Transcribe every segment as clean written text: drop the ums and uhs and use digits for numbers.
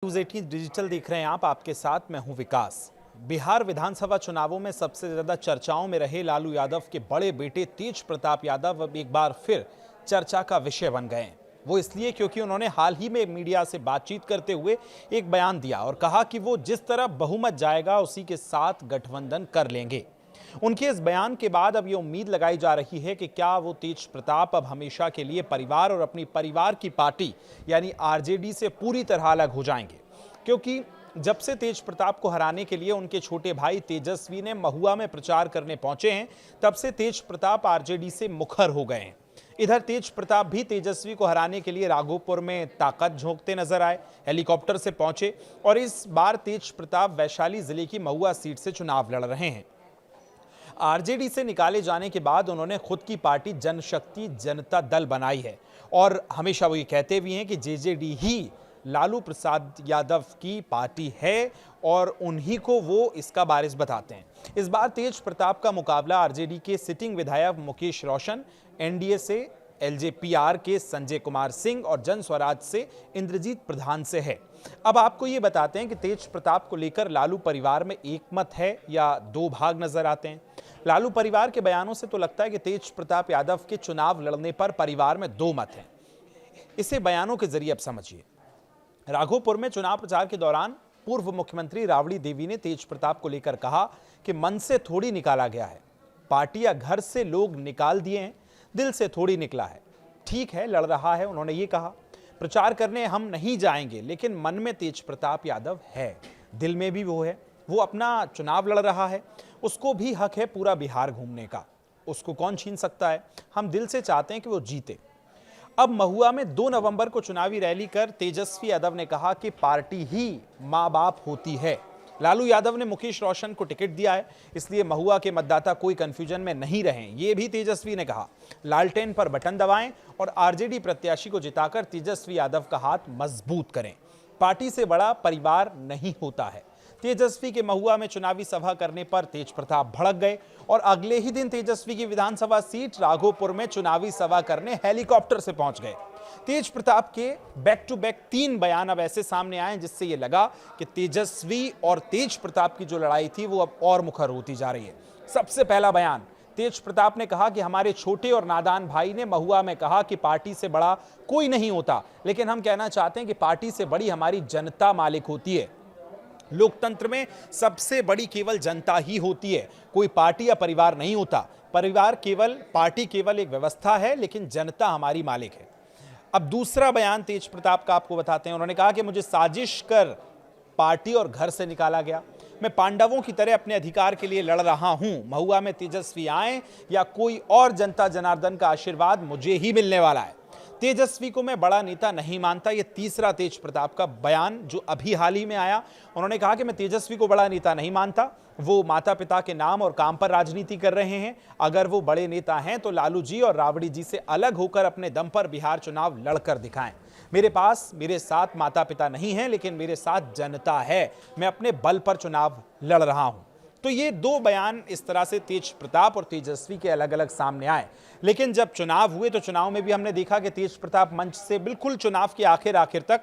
News 18 digital देख रहे हैं आप, आपके साथ मैं हूं विकास। बिहार विधानसभा चुनावों में सबसे ज्यादा चर्चाओं में रहे लालू यादव के बड़े बेटे तेज प्रताप यादव अब एक बार फिर चर्चा का विषय बन गए हैं। वो इसलिए क्योंकि उन्होंने हाल ही में मीडिया से बातचीत करते हुए एक बयान दिया और कहा कि वो जिस तरफ बहुमत जाएगा उसी के साथ गठबंधन कर लेंगे। उनके इस बयान के बाद अब ये उम्मीद लगाई जा रही है कि क्या वो तेज प्रताप अब हमेशा के लिए परिवार और अपनी परिवार की पार्टी यानी आरजेडी से पूरी तरह अलग हो जाएंगे, क्योंकि जब से तेज प्रताप को हराने के लिए उनके छोटे भाई तेजस्वी ने महुआ में प्रचार करने पहुंचे हैं, तब से तेज प्रताप आरजेडी से मुखर हो गए हैं। इधर तेज प्रताप भी तेजस्वी को हराने के लिए राघोपुर में ताकत झोंकते नजर आए, हेलीकॉप्टर से पहुंचे और इस बार तेज प्रताप वैशाली जिले की महुआ सीट से चुनाव लड़ रहे हैं। आरजेडी से निकाले जाने के बाद उन्होंने खुद की पार्टी जनशक्ति जनता दल बनाई है और हमेशा वो ये कहते भी हैं कि जेजेडी ही लालू प्रसाद यादव की पार्टी है और उन्हीं को वो इसका बारिश बताते हैं। इस बार तेज प्रताप का मुकाबला आरजेडी के सिटिंग विधायक मुकेश रोशन, एनडीए से एलजेपीआर के संजय कुमार सिंह और जन स्वराज से इंद्रजीत प्रधान से है। अब आपको ये बताते हैं कि तेज प्रताप को लेकर लालू परिवार में एक मत है या दो भाग नजर आते हैं। लालू परिवार के बयानों से तो लगता है कि तेज प्रताप यादव के चुनाव लड़ने पर परिवार में दो मत हैं। इसे बयानों के जरिए अब समझिए। राघोपुर में चुनाव प्रचार के दौरान पूर्व मुख्यमंत्री राबड़ी देवी ने तेज प्रताप को लेकर कहा कि मन से थोड़ी निकाला गया है, पार्टी या घर से लोग निकाल दिए हैं, दिल से थोड़ी निकला है। ठीक है, लड़ रहा है, उन्होंने ये कहा। प्रचार करने हम नहीं जाएंगे, लेकिन मन में तेज प्रताप यादव है, दिल में भी वो है, वो अपना चुनाव लड़ रहा है, उसको भी हक है पूरा बिहार घूमने का, उसको कौन छीन सकता है। हम दिल से चाहते हैं कि वो जीते। अब महुआ में 2 नवंबर को चुनावी रैली कर तेजस्वी यादव ने कहा कि पार्टी ही मां बाप होती है। लालू यादव ने मुकेश रोशन को टिकट दिया है, इसलिए महुआ के मतदाता कोई कंफ्यूजन में नहीं रहें, ये भी तेजस्वी ने कहा। लालटेन पर बटन दबाएं और आरजेडी प्रत्याशी को जिताकर तेजस्वी यादव का हाथ मजबूत करें। पार्टी से बड़ा परिवार नहीं होता है। तेजस्वी के महुआ में चुनावी सभा करने पर तेज प्रताप भड़क गए और अगले ही दिन तेजस्वी की विधानसभा सीट राघोपुर में चुनावी सभा करने हेलीकॉप्टर से पहुंच गए। तेज प्रताप के बैक टू बैक 3 बयान अब ऐसे सामने आए जिससे यह लगा कि तेजस्वी और तेज प्रताप की जो लड़ाई थी वो अब और मुखर होती जा रही है। सबसे पहला बयान तेज प्रताप ने कहा कि हमारे छोटे और नादान भाई ने महुआ में कहा कि पार्टी से बड़ा कोई नहीं होता, लेकिन हम कहना चाहते हैं कि पार्टी से बड़ी हमारी जनता मालिक होती है। लोकतंत्र में सबसे बड़ी केवल जनता ही होती है, कोई पार्टी या परिवार नहीं होता। पार्टी केवल एक व्यवस्था है, लेकिन जनता हमारी मालिक है। अब दूसरा बयान तेज प्रताप का आपको बताते हैं। उन्होंने कहा कि मुझे साजिश कर पार्टी और घर से निकाला गया, मैं पांडवों की तरह अपने अधिकार के लिए लड़ रहा हूं। महुआ में तेजस्वी आए या कोई और, जनता जनार्दन का आशीर्वाद मुझे ही मिलने वाला है। तेजस्वी को मैं बड़ा नेता नहीं मानता, ये तीसरा तेज प्रताप का बयान जो अभी हाल ही में आया। उन्होंने कहा कि मैं तेजस्वी को बड़ा नेता नहीं मानता, वो माता पिता के नाम और काम पर राजनीति कर रहे हैं। अगर वो बड़े नेता हैं तो लालू जी और राबड़ी जी से अलग होकर अपने दम पर बिहार चुनाव लड़कर दिखाएं। मेरे साथ माता पिता नहीं है, लेकिन मेरे साथ जनता है, मैं अपने बल पर चुनाव लड़ रहा हूं। तो ये 2 बयान इस तरह से तेज प्रताप और तेजस्वी के अलग अलग सामने आए। लेकिन जब चुनाव हुए तो चुनाव में भी हमने देखा कि तेज प्रताप मंच से बिल्कुल चुनाव के आखिर तक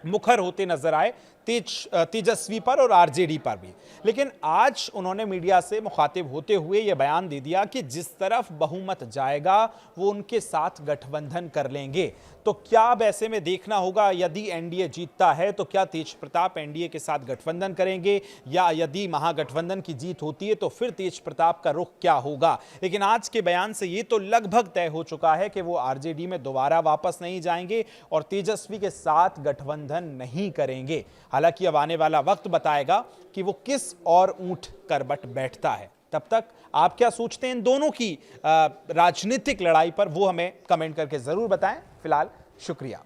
मुखर होते नजर आए तेजस्वी पर और आरजेडी पर भी। लेकिन आज उन्होंने मीडिया से मुखातिब होते हुए यह बयान दे दिया कि जिस तरफ बहुमत जाएगा वो उनके साथ गठबंधन कर लेंगे। तो क्या अब ऐसे में देखना होगा, यदि एनडीए जीतता है तो क्या तेज प्रताप एनडीए के साथ गठबंधन करेंगे, या यदि महागठबंधन की जीत होती है तो फिर तेज प्रताप का रुख क्या होगा। लेकिन आज के बयान से ये तो लगभग तय हो चुका है कि वो आरजेडी में दोबारा वापस नहीं जाएंगे और तेजस्वी के साथ गठबंधन नहीं करेंगे। हालांकि अब आने वाला वक्त बताएगा कि वो किस और ऊंट करबट बैठता है। तब तक आप क्या सोचते हैं इन दोनों की राजनीतिक लड़ाई पर, वो हमें कमेंट करके जरूर बताएं। फिलहाल शुक्रिया।